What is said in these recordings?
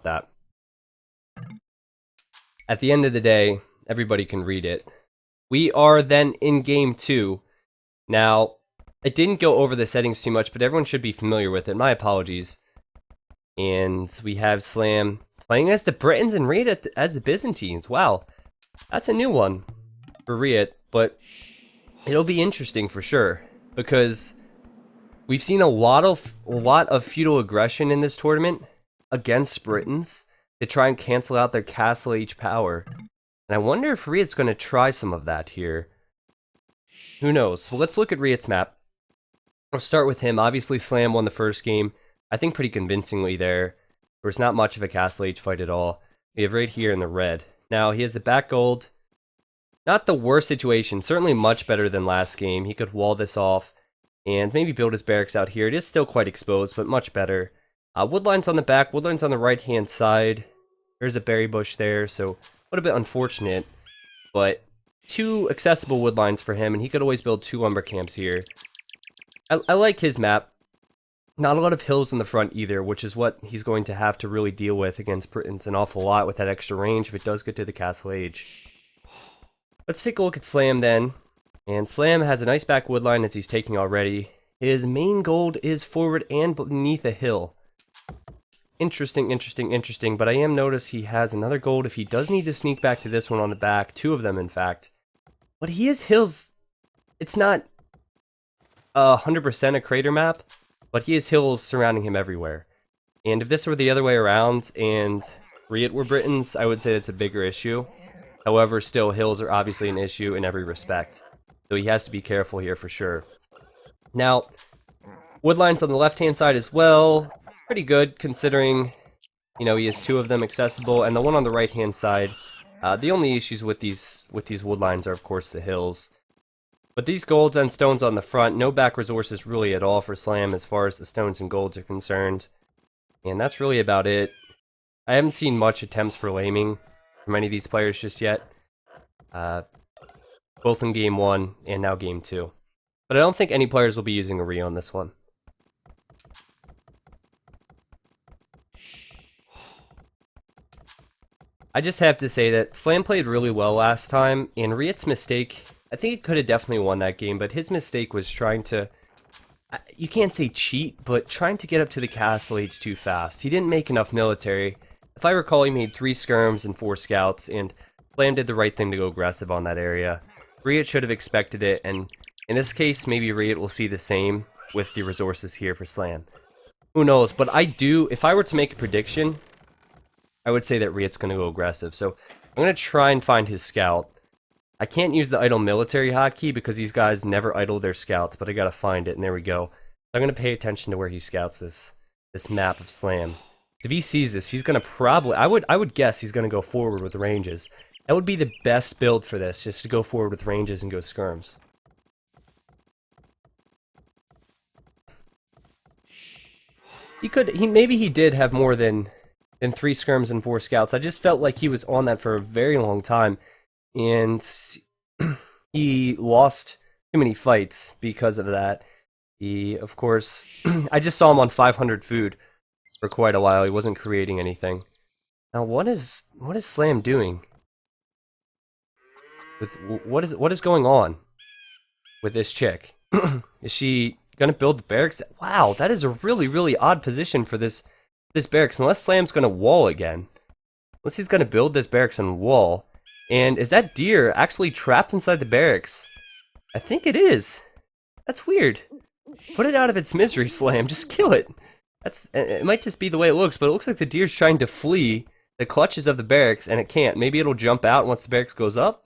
that. At the end of the day, everybody can read it. We are then in game 2. Now, I didn't go over the settings too much, but everyone should be familiar with it. My apologies. And we have Slam playing as the Britons and RiuT as the Byzantines. Wow, that's a new one for RiuT, but it'll be interesting for sure because we've seen a lot of feudal aggression in this tournament against Britons to try and cancel out their castle age power. And I wonder if RiuT's going to try some of that here. Who knows? So let's look at RiuT's map. I'll start with him. Obviously, Slam won the first game. I think pretty convincingly there. There was not much of a castle age fight at all. We have right here in the red. Now, he has the back gold. Not the worst situation. Certainly much better than last game. He could wall this off and maybe build his barracks out here. It is still quite exposed, but much better. Woodline's on the back. Woodline's on the right-hand side. There's a berry bush there, so a little bit unfortunate. But 2 accessible woodlines for him, and he could always build 2 lumber camps here. I like his map. Not a lot of hills in the front either, which is what he's going to have to really deal with against Britons an awful lot with that extra range if it does get to the castle age. Let's take a look at Slam then. And Slam has a nice back woodline as he's taking already. His main gold is forward and beneath a hill. Interesting, interesting, interesting, but I am notice he has another gold if he does need to sneak back to this one on the back. 2 of them, in fact. But he has hills. It's not 100% a crater map, but he has hills surrounding him everywhere. And if this were the other way around and RiuT were Britons, I would say that's a bigger issue. However, still, hills are obviously an issue in every respect. So he has to be careful here for sure. Now, woodlines on the left-hand side as well. Pretty good considering, you know, he has 2 of them accessible. And the one on the right-hand side, the only issues with these woodlines are, of course, the hills. But these golds and stones on the front, no back resources really at all for Slam as far as the stones and golds are concerned. And that's really about it. I haven't seen much attempts for laming from any of these players just yet. Both in game 1 and now game 2. But I don't think any players will be using a RiuT on this one. I just have to say that Slam played really well last time, and RiuT's mistake, I think he could have definitely won that game, but his mistake was trying to, you can't say cheat, but trying to get up to the castle age too fast. He didn't make enough military. If I recall, he made 3 skirms and 4 scouts, and Slam did the right thing to go aggressive on that area. RiuT should have expected it, and in this case, maybe RiuT will see the same with the resources here for Slam. Who knows, but I do, if I were to make a prediction, I would say that RiuT's going to go aggressive. So I'm going to try and find his scout. I can't use the idle military hotkey because these guys never idle their scouts, but I got to find it, and there we go. So I'm going to pay attention to where he scouts this map of Slam. If he sees this, he's going to probably, I would guess he's going to go forward with ranges. That would be the best build for this, just to go forward with ranges and go skirms. Maybe he did have more than 3 skirms and 4 scouts. I just felt like he was on that for a very long time, and he lost too many fights because of that. He, of course, I just saw him on 500 food for quite a while. He wasn't creating anything. Now, what is Slam doing? What is going on with this chick? Is she gonna build the barracks? Wow, that is a really, really odd position for this barracks, unless Slam's gonna wall again. Unless he's gonna build this barracks and wall. And is that deer actually trapped inside the barracks? I think it is. That's weird. Put it out of its misery, Slam. Just kill it. It might just be the way it looks, but it looks like the deer's trying to flee the clutches of the barracks, and it can't. Maybe it'll jump out once the barracks goes up?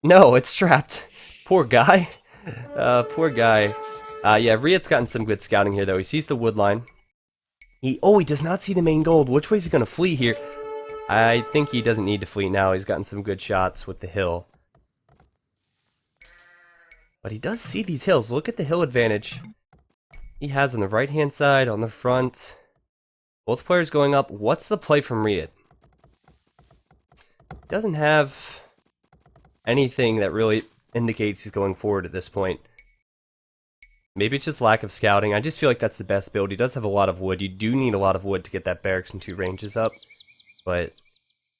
No, it's trapped. Poor guy. Poor guy. Yeah, RiuT's gotten some good scouting here, though. He sees the wood line. He does not see the main gold. Which way is he going to flee here? I think he doesn't need to flee now. He's gotten some good shots with the hill. But he does see these hills. Look at the hill advantage he has on the right-hand side, on the front. Both players going up. What's the play from RiuT? Doesn't have anything that really indicates he's going forward at this point. Maybe it's just lack of scouting. I just feel like that's the best build. He does have a lot of wood. You do need a lot of wood to get that barracks and 2 ranges up. But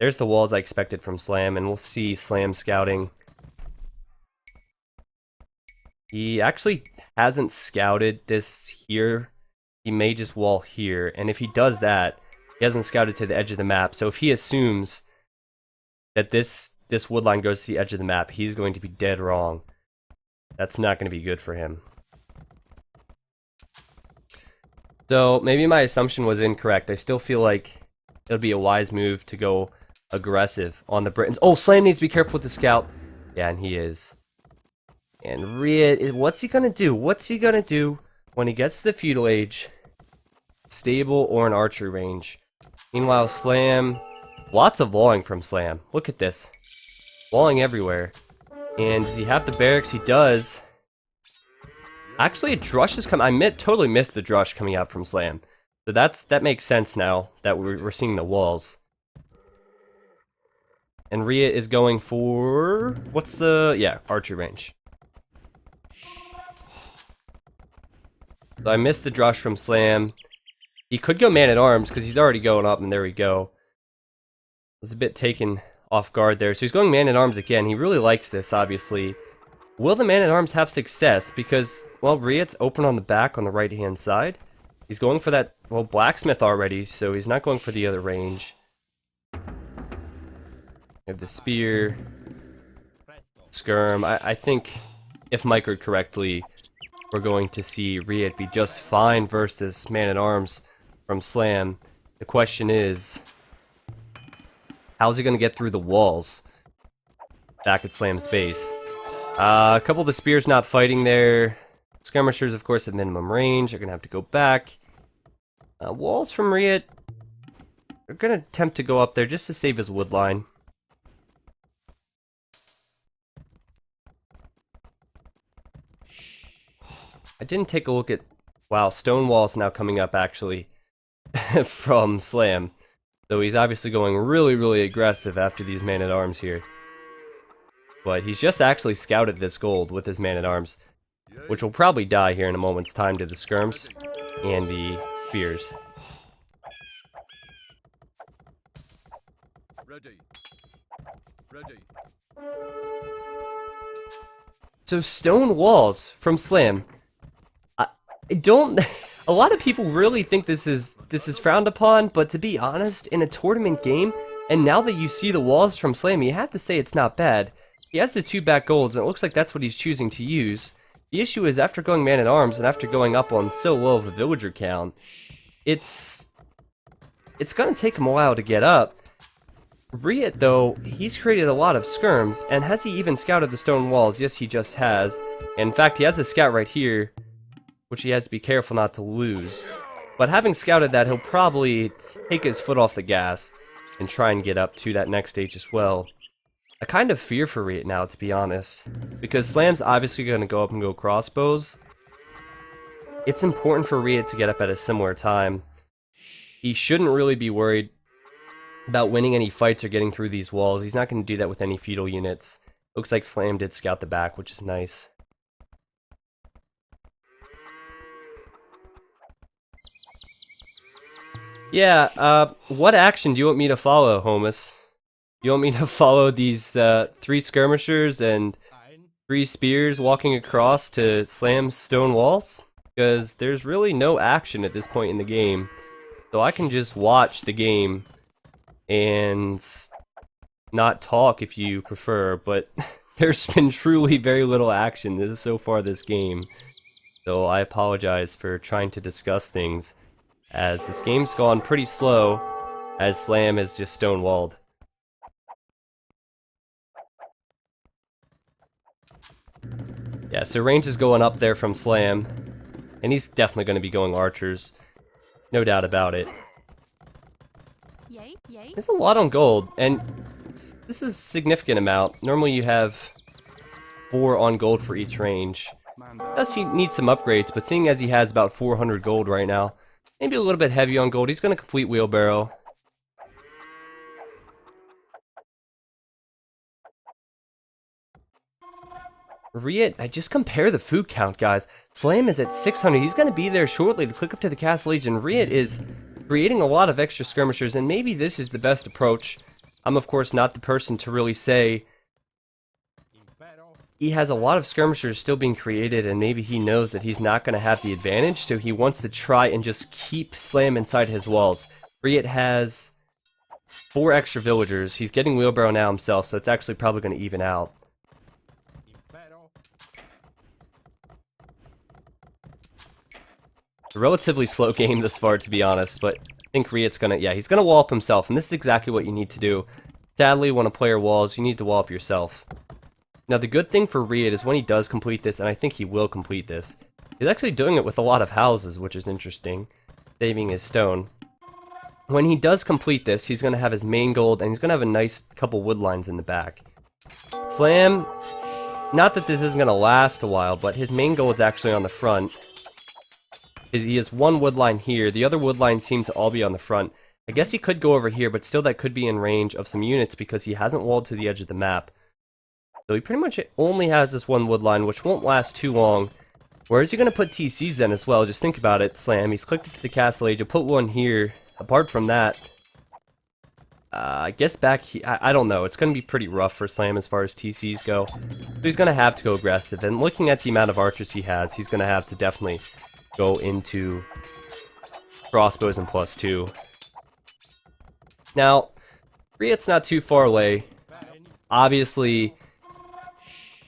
there's the walls I expected from Slam, and we'll see Slam scouting. He actually hasn't scouted this here. He may just wall here, and if he does that, he hasn't scouted to the edge of the map. So if he assumes that this wood line goes to the edge of the map, he's going to be dead wrong. That's not going to be good for him. So maybe my assumption was incorrect. I still feel like it'll be a wise move to go aggressive on the Britons. Oh, Slam needs to be careful with the scout. Yeah, and he is. And RiuT, what's he gonna do? What's he gonna do when he gets to the feudal age? Stable or an archery range. Meanwhile, Slam, lots of walling from Slam. Look at this. Walling everywhere. And does he have the barracks? He does. Actually, a drush is coming. Totally missed the drush coming out from Slam. So that makes sense now that we're seeing the walls. And RiuT is going for... what's the... yeah, archery range. So I missed the drush from Slam. He could go man-at-arms because he's already going up, and there we go. Was a bit taken off guard there. So he's going man-at-arms again. He really likes this, obviously. Will the man-at-arms have success? Because, well, RiuT's open on the back on the right-hand side. He's going for that, well, blacksmith already, so he's not going for the other range. We have the spear. Skirm. I think, if microed correctly, we're going to see RiuT be just fine versus man-at-arms from Slam. The question is, how's he going to get through the walls back at Slam's base? A couple of the spears not fighting there. Skirmishers, of course, at minimum range. Are going to have to go back. Walls from RiuT are going to attempt to go up there just to save his wood line. I didn't take a look at... wow, stone walls now coming up, actually, from Slam. So he's obviously going really, really aggressive after these man-at-arms here. But he's just actually scouted this gold with his man-at-arms, which will probably die here in a moment's time to the skirms and the spears. Ready. Ready. So stone walls from Slam. I don't... a lot of people really think this is frowned upon, but to be honest, in a tournament game, and now that you see the walls from Slam, you have to say it's not bad. He has the 2 back golds, and it looks like that's what he's choosing to use. The issue is, after going man-at-arms, and after going up on so low of a villager count, it's gonna take him a while to get up. RiuT, though, he's created a lot of skirms, and has he even scouted the stone walls? Yes, he just has. And in fact, he has a scout right here, which he has to be careful not to lose. But having scouted that, he'll probably take his foot off the gas and try and get up to that next stage as well. I kind of fear for RiuT now, to be honest, because Slam's obviously going to go up and go crossbows. It's important for RiuT to get up at a similar time. He shouldn't really be worried about winning any fights or getting through these walls. He's not going to do that with any feudal units. Looks like Slam did scout the back, which is nice. Yeah, what action do you want me to follow, Homus? You want me to follow these 3 skirmishers and 3 spears walking across to Slam's stone walls? Because there's really no action at this point in the game. So I can just watch the game and not talk if you prefer, but there's been truly very little action so far this game. So I apologize for trying to discuss things, as this game's gone pretty slow, as Slam is just stonewalled. Yeah, so range is going up there from Slam, and he's definitely going to be going archers, no doubt about it. There's a lot on gold, and this is a significant amount. Normally you have 4 on gold for each range. Does he need some upgrades, but seeing as he has about 400 gold right now, maybe a little bit heavy on gold. He's going to complete wheelbarrow. RiuT, I just compare the food count, guys. Slam is at 600. He's going to be there shortly to click up to the Castle Age, and RiuT is creating a lot of extra skirmishers, and maybe this is the best approach. I'm, of course, not the person to really say. He has a lot of skirmishers still being created, and maybe he knows that he's not going to have the advantage, so he wants to try and just keep Slam inside his walls. RiuT has 4 extra villagers. He's getting Wheelbarrow now himself, so it's actually probably going to even out. A relatively slow game this far, to be honest, but I think RiuT's gonna, yeah, he's gonna wall up himself, and this is exactly what you need to do. Sadly, when a player walls, you need to wall up yourself. Now, the good thing for RiuT is when he does complete this, and I think he will complete this, he's actually doing it with a lot of houses, which is interesting, saving his stone. When he does complete this, he's gonna have his main gold, and he's gonna have a nice couple wood lines in the back. Slam, not that this isn't gonna last a while, but his main gold's actually on the front. He has 1 wood line here. The other wood lines seem to all be on the front. I guess he could go over here, but still that could be in range of some units because he hasn't walled to the edge of the map. So he pretty much only has this 1 wood line, which won't last too long. Where is he going to put TCs then as well? Just think about it, Slam. He's clicked it to the Castle Age. He'll put 1 here. Apart from that, I guess back here, I don't know. It's going to be pretty rough for Slam as far as TCs go. So he's going to have to go aggressive. And looking at the amount of archers he has, he's going to have to definitely go into crossbows and +2. Now, RiuT's not too far away. Obviously,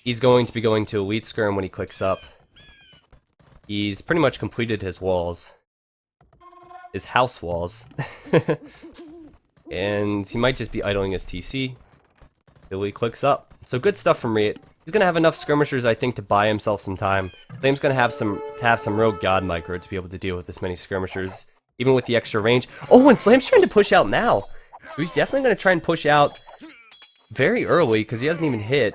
he's going to be going to Elite Skirm when he clicks up. He's pretty much completed his walls. His house walls. And he might just be idling his TC till he clicks up. So good stuff from RiuT. He's going to have enough skirmishers, I think, to buy himself some time. Slam's going to have some rogue god micro to be able to deal with this many skirmishers, even with the extra range. Oh, and Slam's trying to push out now. He's definitely going to try and push out very early because he hasn't even hit.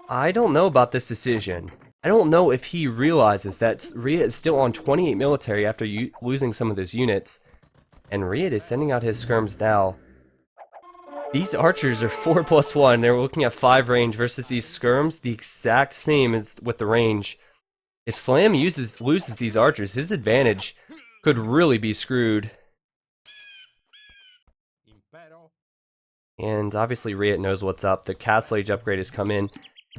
I don't know about this decision. I don't know if he realizes that RiuT is still on 28 military after losing some of his units. And RiuT is sending out his skirms now. These archers are 4+1. They're looking at 5 range versus these skirms, the exact same as with the range. If Slam loses these archers, his advantage could really be screwed. And obviously RiuT knows what's up. The Castle Age upgrade has come in.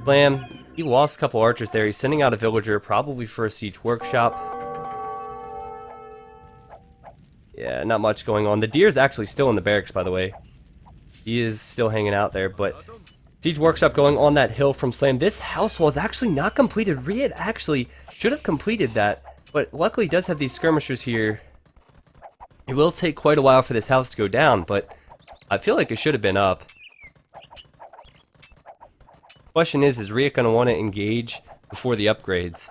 Slam, he lost a couple archers there. He's sending out a villager, probably for a siege workshop. Yeah, not much going on. The deer's actually still in the barracks, by the way. He is still hanging out there, but siege workshop going on that hill from Slam. This house wall is actually not completed. RiuT actually should have completed that, but luckily he does have these skirmishers here. It will take quite a while for this house to go down, but I feel like it should have been up. Question is RiuT going to want to engage before the upgrades?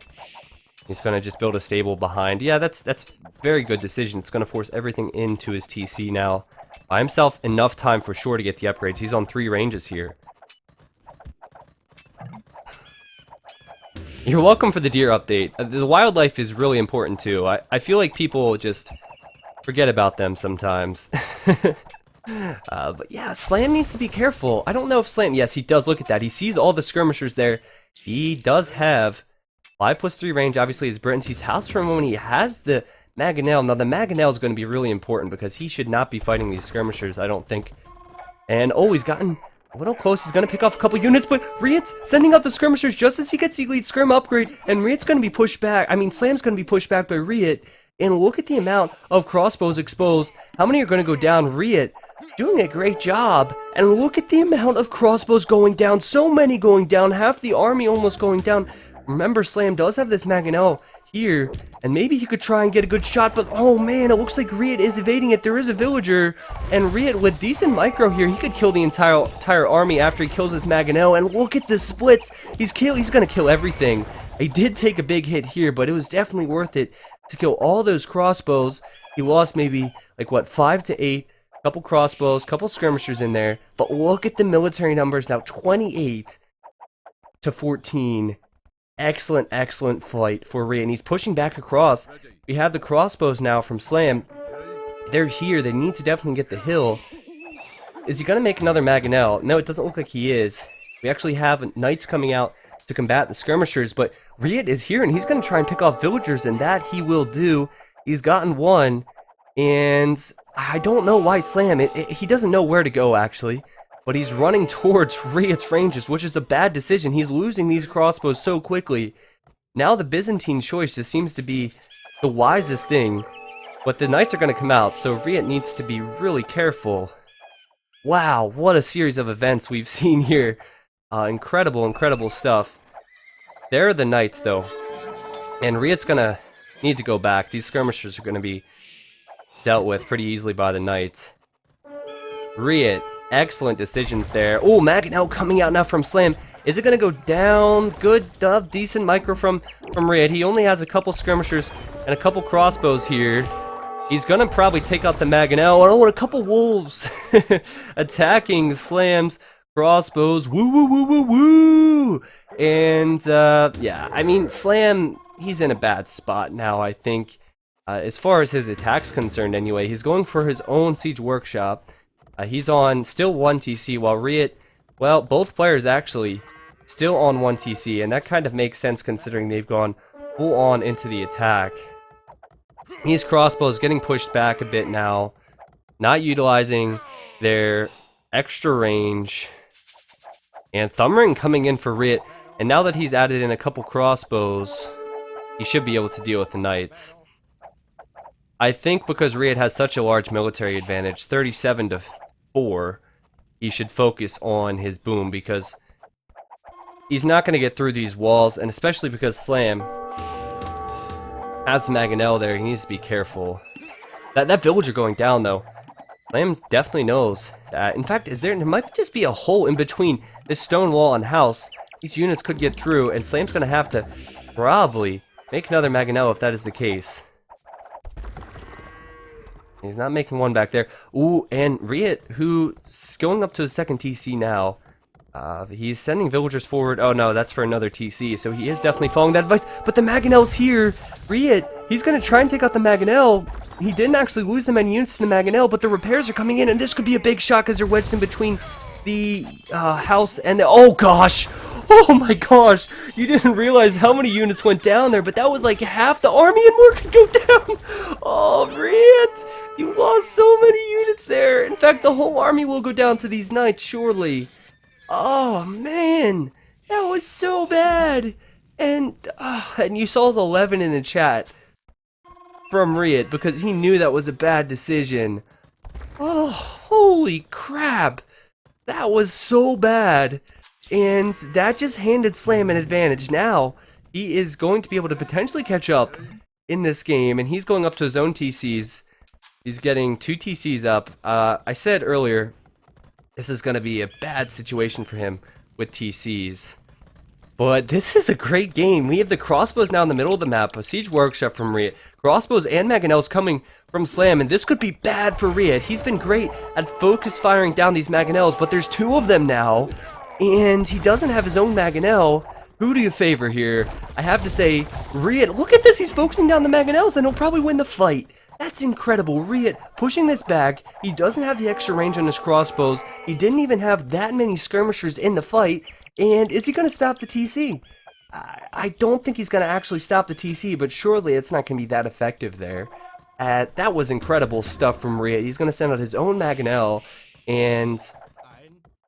He's going to just build a stable behind. Yeah, that's very good decision. It's going to force everything into his TC now. Buy himself enough time for sure to get the upgrades. He's on 3 ranges here. You're welcome for the deer update. The wildlife is really important too. I feel like people just forget about them sometimes. But yeah, Slam needs to be careful. I don't know if Slam... Yes, he does. Look at that. He sees all the skirmishers there. He does have 5+3 range. Obviously, his Britons. He's housed for a moment. He has the Mangonel. Now, the Mangonel is going to be really important because he should not be fighting these skirmishers, I don't think. And, oh, he's gotten a little close. He's going to pick off a couple units, but RiuT's sending out the skirmishers just as he gets the Elite Skirm upgrade, and RiuT's going to be pushed back. I mean, Slam's going to be pushed back by RiuT, and look at the amount of crossbows exposed. How many are going to go down? RiuT doing a great job, and look at the amount of crossbows going down. So many going down, half the army almost going down. Remember, Slam does have this Mangonel here, and maybe he could try and get a good shot, but oh man, it looks like RiuT is evading it. There is a villager, and RiuT with decent micro here, he could kill the entire army after he kills his Mangonel, and look at the splits. He's gonna kill everything. He did take a big hit here, but it was definitely worth it to kill all those crossbows. He lost maybe, like what, 5 to 8, couple crossbows, couple skirmishers in there, but look at the military numbers now, 28 to 14. Excellent, excellent fight for RiuT, and he's pushing back across. We have the crossbows now from Slam. They're here. They need to definitely get the hill. Is he going to make another Mangonel? No, it doesn't look like he is. We actually have knights coming out to combat the skirmishers, but RiuT is here and he's going to try and pick off villagers, and that he will do. He's gotten one, and I don't know why Slam, he doesn't know where to go actually, but he's running towards RiuT's ranges, which is a bad decision. He's losing these crossbows so quickly. Now the Byzantine choice just seems to be the wisest thing, but the knights are going to come out, so RiuT needs to be really careful. Wow, what a series of events we've seen here. Incredible, incredible stuff. There are the knights, though. And RiuT's gonna need to go back. These skirmishers are gonna be dealt with pretty easily by the knights. RiuT, excellent decisions there. Oh, Maganel coming out now from Slam. Is it gonna go down? Good, decent micro from RiuT. He only has a couple skirmishers and a couple crossbows here. He's gonna probably take out the Maganel. Oh, and a couple wolves attacking Slam's crossbows. Woo, woo, woo, woo, woo! And, yeah, I mean, Slam, he's in a bad spot now, I think. As far as his attack's concerned, anyway. He's going for his own Siege Workshop. He's on still 1 TC, while RiuT, well, both players actually still on 1 TC, and that kind of makes sense considering they've gone full on into the attack. These crossbows getting pushed back a bit now, not utilizing their extra range. And Thumbring coming in for RiuT, and now that he's added in a couple crossbows, he should be able to deal with the knights. I think because RiuT has such a large military advantage, 37 to 4, he should focus on his boom, because he's not going to get through these walls, and especially because Slam has the Maganel there, he needs to be careful. That villager going down, though. Slam definitely knows that. In fact, there might just be a hole in between this stone wall and house. These units could get through, and Slam's going to have to probably make another Maganel if that is the case. He's not making one back there. Ooh, and RiuT, who's going up to his second TC now. He's sending villagers forward. Oh no, that's for another TC, so he is definitely following that advice. But the Maganel's here. RiuT, he's going to try and take out the Maganel. He didn't actually lose that many units to the Maganel, but the repairs are coming in, and this could be a big shot because they're wedged in between the house and the... Oh gosh! Oh my gosh! You didn't realize how many units went down there, but that was like half the army and more could go down! Oh, RiuT! You lost so many units there! In fact, the whole army will go down to these knights, surely. Oh man, that was so bad. And you saw the 11 in the chat from RiuT because he knew that was a bad decision. Oh, holy crap. That was so bad. And that just handed Slam an advantage. Now, he is going to be able to potentially catch up in this game, and he's going up to his own TCs. He's getting 2 TCs up. I said earlier, this is going to be a bad situation for him with TCs. But this is a great game. We have the crossbows now in the middle of the map, a Siege Workshop from RiuT, crossbows and Maganels coming from Slam, and this could be bad for RiuT. He's been great at focus firing down these Maganels, but there's 2 of them now, and he doesn't have his own Maganel. Who do you favor here? I have to say, RiuT, look at this, he's focusing down the Maganels, and he'll probably win the fight. That's incredible. RiuT pushing this back. He doesn't have the extra range on his crossbows. He didn't even have that many skirmishers in the fight. And is he going to stop the TC? I don't think he's going to actually stop the TC, but surely it's not going to be that effective there. That was incredible stuff from RiuT. He's going to send out his own Maganel, and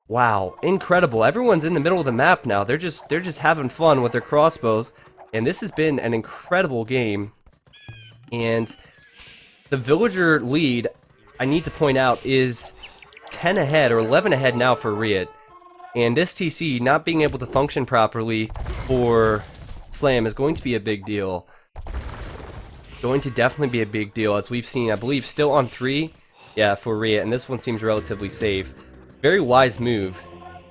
wow, incredible. Everyone's in the middle of the map now. They're just having fun with their crossbows, and this has been an incredible game. And the villager lead, I need to point out, is 10 ahead or 11 ahead now for RiuT. And this TC not being able to function properly for Slam is going to be a big deal. Going to definitely be a big deal, as we've seen, I believe, still on 3. Yeah, for RiuT, and this one seems relatively safe. Very wise move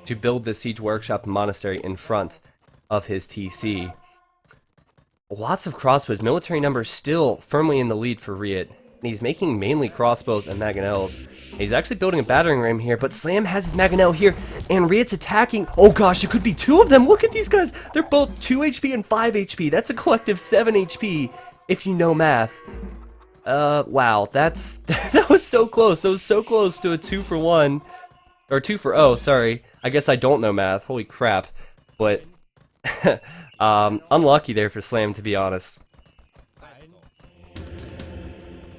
to build this Siege Workshop and Monastery in front of his TC. Lots of crossbows. Military numbers still firmly in the lead for RiuT. And he's making mainly crossbows and Maganels. He's actually building a battering ram here, but Slam has his Maganel here, and RiuT's attacking. Oh gosh, it could be 2 of them. Look at these guys. They're both 2 HP and 5 HP. That's a collective 7 HP, if you know math. Wow, that was so close. That was so close to a 2-for-1. Or 2 for O, sorry. I guess I don't know math. Holy crap. But, unlucky there for Slam, to be honest.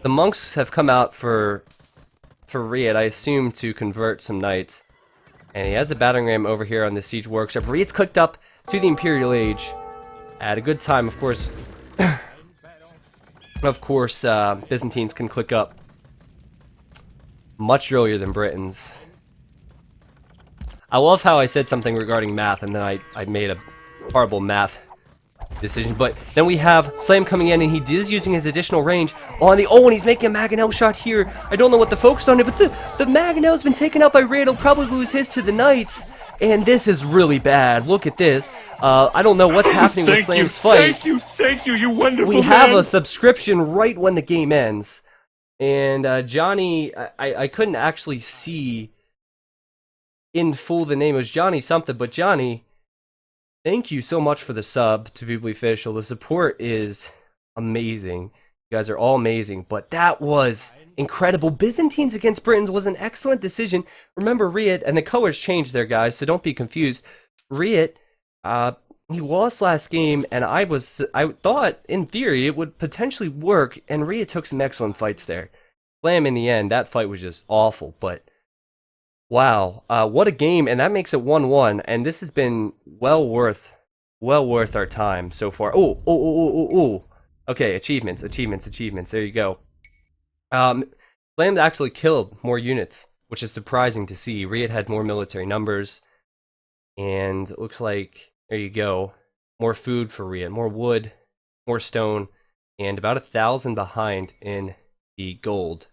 The monks have come out for RiuT, I assume, to convert some knights. And he has a battering ram over here on the siege workshop. RiuT's cooked up to the Imperial Age at a good time, of course. Of course, Byzantines can click up much earlier than Britons. I love how I said something regarding math, and then I made a horrible math decision. But then we have Slam coming in, and he is using his additional range on the... Oh, and he's making a Mangonel shot here. I don't know what the focus on it, but the Mangonel's been taken out by RiuT. He'll probably lose his to the Knights. And this is really bad. Look at this. I don't know what's happening with Slam's fight. Thank you, you wonderful We have a subscription right when the game ends. And Johnny, I couldn't actually see in full the name. It was Johnny something, but Johnny, thank you so much for the sub to Feudal Official. The support is amazing. You guys are all amazing, but that was incredible. Byzantines against Britons was an excellent decision. Remember RiuT, and the colors changed there, guys, so don't be confused. RiuT, he lost last game, and I thought, in theory, it would potentially work, and RiuT took some excellent fights there. Slam in the end, that fight was just awful, but wow, what a game, and that makes it 1-1, and this has been well worth our time so far. Oh. Okay, achievements, there you go. Slam actually killed more units, which is surprising to see. RiuT had more military numbers, and it looks like, there you go, more food for RiuT, more wood, more stone, and about 1,000 behind in the gold.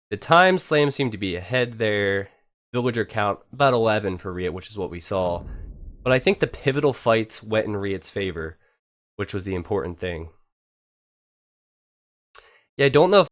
The time Slam seemed to be ahead there. Villager count, about 11 for RiuT, which is what we saw. But I think the pivotal fights went in RiuT's favor, which was the important thing. Yeah, I don't know if